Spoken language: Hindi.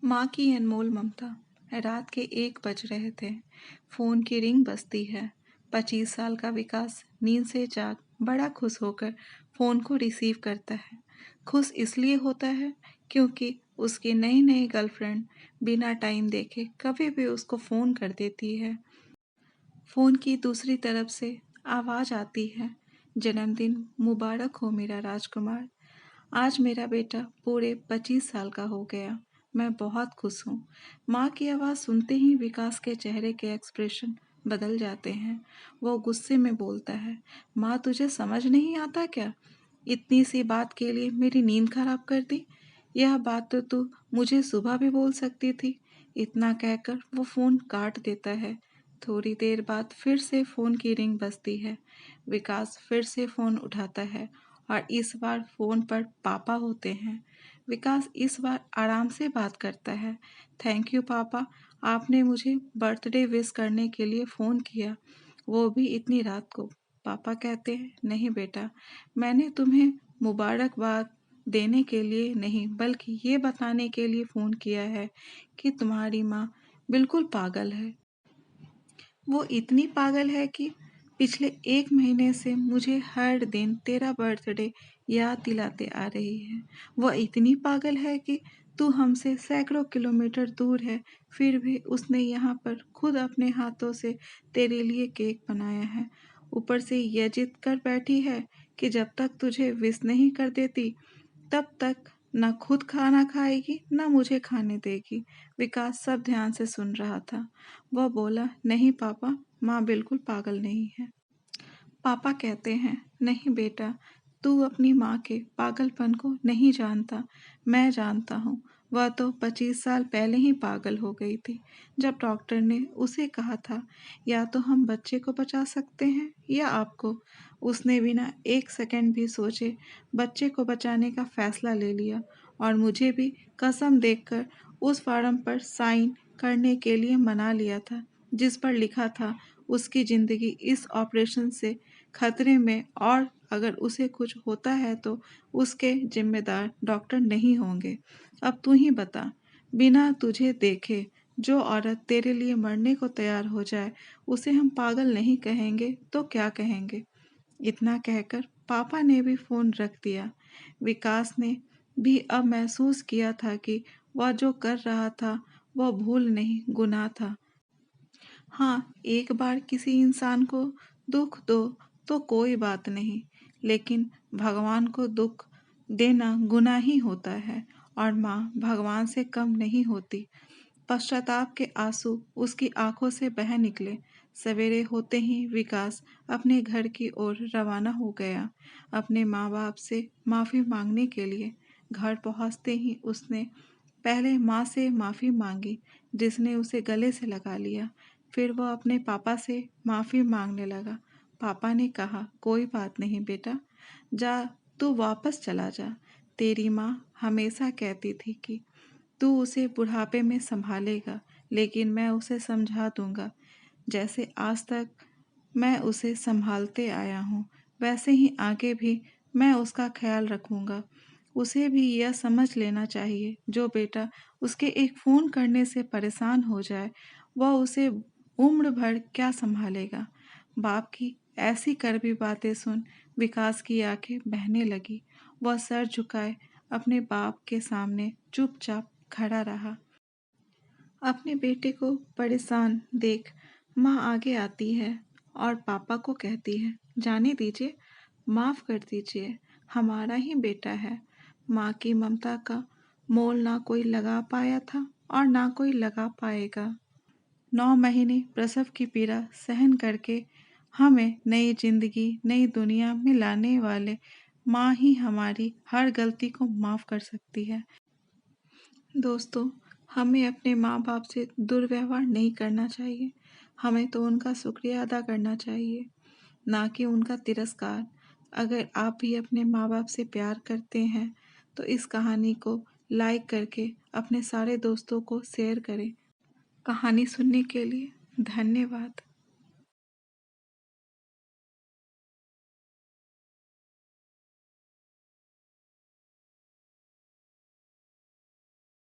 माँ की अनमोल ममता। रात के 1 बज रहे थे। फ़ोन की रिंग बजती है। 25 साल का विकास नींद से जाग बड़ा खुश होकर फ़ोन को रिसीव करता है। खुश इसलिए होता है क्योंकि उसकी नई नई गर्लफ्रेंड बिना टाइम देखे कभी भी उसको फ़ोन कर देती है। फ़ोन की दूसरी तरफ से आवाज़ आती है, जन्मदिन मुबारक हो मेरा राजकुमार। आज मेरा बेटा पूरे 25 साल का हो गया। मैं बहुत खुश हूँ। माँ की आवाज़ सुनते ही विकास के चेहरे के एक्सप्रेशन बदल जाते हैं। वो गुस्से में बोलता है, माँ तुझे समझ नहीं आता क्या? इतनी सी बात के लिए मेरी नींद खराब कर दी। यह बात तो तू मुझे सुबह भी बोल सकती थी। इतना कहकर वो फ़ोन काट देता है। थोड़ी देर बाद फिर से फ़ोन की रिंग बजती है। विकास फिर से फ़ोन उठाता है और इस बार फ़ोन पर पापा होते हैं। विकास इस बार आराम से बात करता है। थैंक यू पापा, आपने मुझे बर्थडे विश करने के लिए फ़ोन किया, वो भी इतनी रात को। पापा कहते हैं, नहीं बेटा, मैंने तुम्हें मुबारकबाद देने के लिए नहीं बल्कि ये बताने के लिए फ़ोन किया है कि तुम्हारी माँ बिल्कुल पागल है। वो इतनी पागल है कि पिछले 1 महीने से मुझे हर दिन तेरा बर्थडे याद दिलाते आ रही है। वो इतनी पागल है कि तू हमसे सैकड़ों किलोमीटर दूर है, फिर भी उसने यहाँ पर खुद अपने हाथों से तेरे लिए केक बनाया है। ऊपर से ये जिद कर बैठी है कि जब तक तुझे विश नहीं कर देती, तब तक न खुद खाना खाएगी न मुझे खाने देगी। विकास सब ध्यान से सुन रहा था। वह बोला, नहीं पापा, माँ बिल्कुल पागल नहीं है। पापा कहते हैं, नहीं बेटा, तू अपनी माँ के पागलपन को नहीं जानता। मैं जानता हूँ। वह तो 25 साल पहले ही पागल हो गई थी, जब डॉक्टर ने उसे कहा था, या तो हम बच्चे को बचा सकते हैं या आपको। उसने बिना 1 सेकंड भी सोचे बच्चे को बचाने का फैसला ले लिया और मुझे भी कसम देकर उस फार्म पर साइन करने के लिए मना लिया था, जिस पर लिखा था उसकी ज़िंदगी इस ऑपरेशन से खतरे में, और अगर उसे कुछ होता है तो उसके जिम्मेदार डॉक्टर नहीं होंगे। अब तू ही बता, बिना तुझे देखे जो औरत तेरे लिए मरने को तैयार हो जाए, उसे हम पागल नहीं कहेंगे तो क्या कहेंगे? इतना कहकर पापा ने भी फ़ोन रख दिया। विकास ने भी अब महसूस किया था कि वह जो कर रहा था वह भूल नहीं, गुनाह था। हाँ, एक बार किसी इंसान को दुख दो तो कोई बात नहीं, लेकिन भगवान को दुख देना गुनाह ही होता है, और माँ भगवान से कम नहीं होती। पश्चाताप के आंसू उसकी आंखों से बह निकले। सवेरे होते ही विकास अपने घर की ओर रवाना हो गया, अपने माँ बाप से माफ़ी मांगने के लिए। घर पहुँचते ही उसने पहले माँ से माफ़ी मांगी, जिसने उसे गले से लगा लिया। फिर वह अपने पापा से माफ़ी मांगने लगा। पापा ने कहा, कोई बात नहीं बेटा, जा, तू वापस चला जा। तेरी माँ हमेशा कहती थी कि तू उसे बुढ़ापे में संभालेगा, लेकिन मैं उसे समझा दूंगा। जैसे आज तक मैं उसे संभालते आया हूँ, वैसे ही आगे भी मैं उसका ख्याल रखूंगा। उसे भी यह समझ लेना चाहिए, जो बेटा उसके एक फ़ोन करने से परेशान हो जाए, वह उसे उम्र भर क्या संभालेगा। बाप की ऐसी कड़वी बातें सुन विकास की आंखें बहने लगी। वह सर झुकाए अपने बाप के सामने चुपचाप खड़ा रहा। अपने बेटे को परेशान देख माँ आगे आती है और पापा को कहती है, जाने दीजिए, माफ़ कर दीजिए, हमारा ही बेटा है। माँ की ममता का मोल ना कोई लगा पाया था और ना कोई लगा पाएगा। 9 महीने प्रसव की पीड़ा सहन करके हमें नई जिंदगी, नई दुनिया में लाने वाले माँ ही हमारी हर गलती को माफ़ कर सकती है। दोस्तों, हमें अपने माँ बाप से दुर्व्यवहार नहीं करना चाहिए। हमें तो उनका शुक्रिया अदा करना चाहिए, ना कि उनका तिरस्कार। अगर आप भी अपने माँ बाप से प्यार करते हैं तो इस कहानी को लाइक करके अपने सारे दोस्तों को शेयर करें। कहानी सुनने के लिए धन्यवाद।